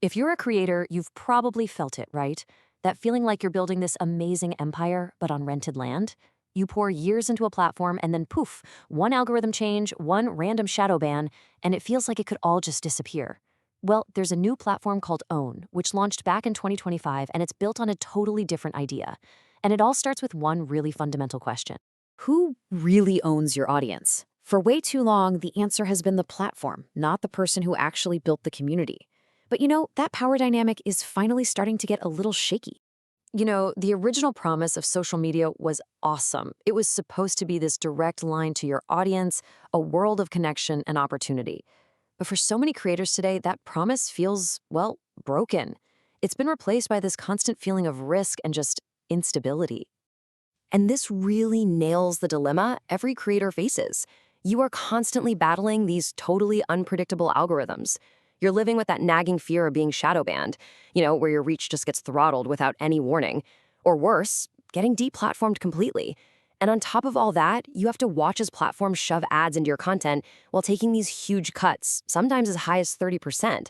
If you're a creator, you've probably felt it, right? That feeling like you're building this amazing empire, but on rented land? You pour years into a platform and then poof, one algorithm change, one random shadow ban, and it feels like it could all just disappear. Well, there's a new platform called Own, which launched back in 2025, and it's built on a totally different idea. And it all starts with one really fundamental question. Who really owns your audience? For way too long, the answer has been the platform, not the person who actually built the community. But that power dynamic is finally starting to get a little shaky. The original promise of social media was awesome. It was supposed to be this direct line to your audience, a world of connection and opportunity. But for so many creators today, that promise feels, well, broken. It's been replaced by this constant feeling of risk and just instability. And this really nails the dilemma every creator faces. You are constantly battling these totally unpredictable algorithms. You're living with that nagging fear of being shadow banned, where your reach just gets throttled without any warning. Or worse, getting deplatformed completely. And on top of all that, you have to watch as platforms shove ads into your content while taking these huge cuts, sometimes as high as 30%.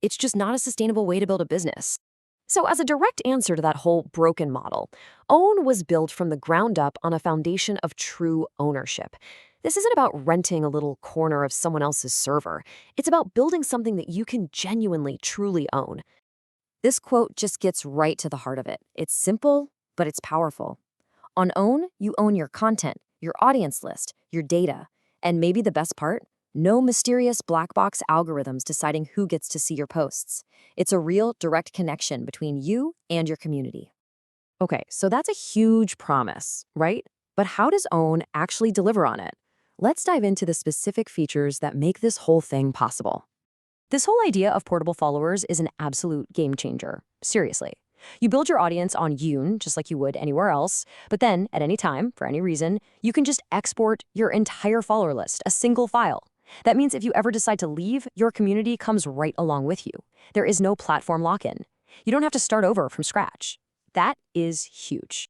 It's just not a sustainable way to build a business. So as a direct answer to that whole broken model, Own was built from the ground up on a foundation of true ownership. This isn't about renting a little corner of someone else's server. It's about building something that you can genuinely, truly own. This quote just gets right to the heart of it. It's simple, but it's powerful. On Own, you own your content, your audience list, your data, and maybe the best part, no mysterious black box algorithms deciding who gets to see your posts. It's a real direct connection between you and your community. Okay, so that's a huge promise, right? But how does Own actually deliver on it? Let's dive into the specific features that make this whole thing possible. This whole idea of portable followers is an absolute game changer. Seriously. You build your audience on Yoon, just like you would anywhere else, but then, at any time, for any reason, you can just export your entire follower list, a single file. That means if you ever decide to leave, your community comes right along with you. There is no platform lock-in. You don't have to start over from scratch. That is huge.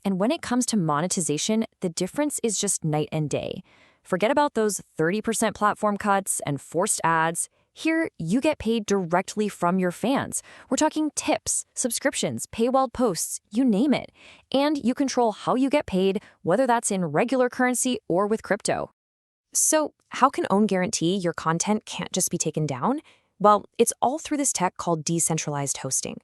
And when it comes to monetization, the difference is just night and day. Forget about those 30% platform cuts and forced ads. Here, you get paid directly from your fans. We're talking tips, subscriptions, paywalled posts, you name it. And you control how you get paid, whether that's in regular currency or with crypto. So, how can Own guarantee your content can't just be taken down? Well, it's all through this tech called decentralized hosting.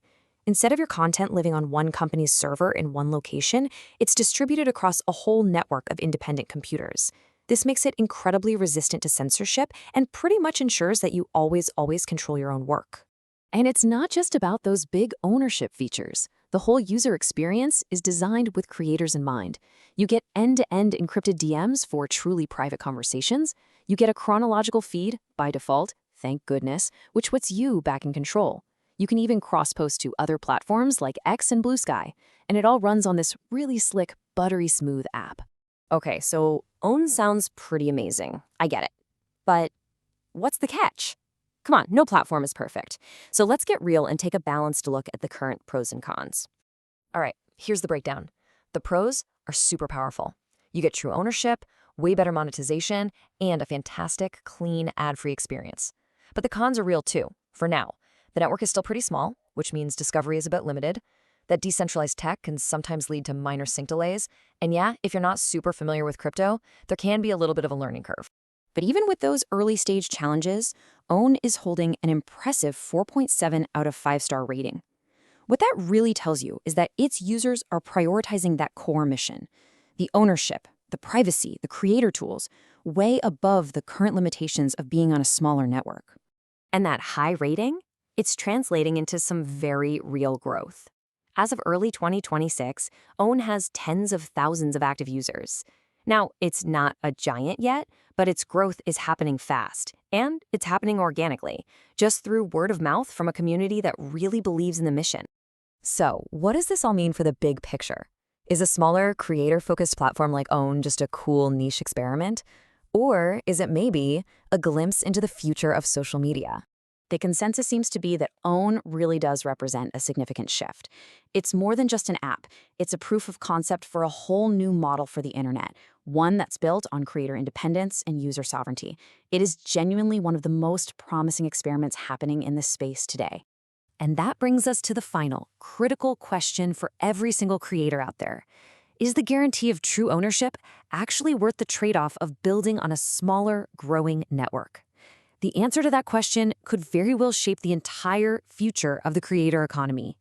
Instead of your content living on one company's server in one location, it's distributed across a whole network of independent computers. This makes it incredibly resistant to censorship and pretty much ensures that you always control your own work. And it's not just about those big ownership features. The whole user experience is designed with creators in mind. You get end-to-end encrypted DMs for truly private conversations. You get a chronological feed, by default, thank goodness, which puts you back in control. You can even cross-post to other platforms like X and Bluesky, and it all runs on this really slick, buttery smooth app. Okay, so Own sounds pretty amazing. I get it. But what's the catch? Come on, no platform is perfect. So let's get real and take a balanced look at the current pros and cons. All right, here's the breakdown. The pros are super powerful. You get true ownership, way better monetization, and a fantastic, clean, ad-free experience. But the cons are real too, for now. The network is still pretty small, which means discovery is a bit limited. That decentralized tech can sometimes lead to minor sync delays. And yeah, if you're not super familiar with crypto, there can be a little bit of a learning curve. But even with those early stage challenges, Own is holding an impressive 4.7 out of 5-star rating. What that really tells you is that its users are prioritizing that core mission, the ownership, the privacy, the creator tools, way above the current limitations of being on a smaller network. And that high rating? It's translating into some very real growth. As of early 2026, Own has tens of thousands of active users. Now, it's not a giant yet, but its growth is happening fast, and it's happening organically, just through word of mouth from a community that really believes in the mission. So, what does this all mean for the big picture? Is a smaller, creator-focused platform like Own just a cool niche experiment? Or is it maybe a glimpse into the future of social media? The consensus seems to be that Own really does represent a significant shift. It's more than just an app. It's a proof of concept for a whole new model for the internet, one that's built on creator independence and user sovereignty. It is genuinely one of the most promising experiments happening in this space today. And that brings us to the final, critical question for every single creator out there. Is the guarantee of true ownership actually worth the trade-off of building on a smaller, growing network? The answer to that question could very well shape the entire future of the creator economy.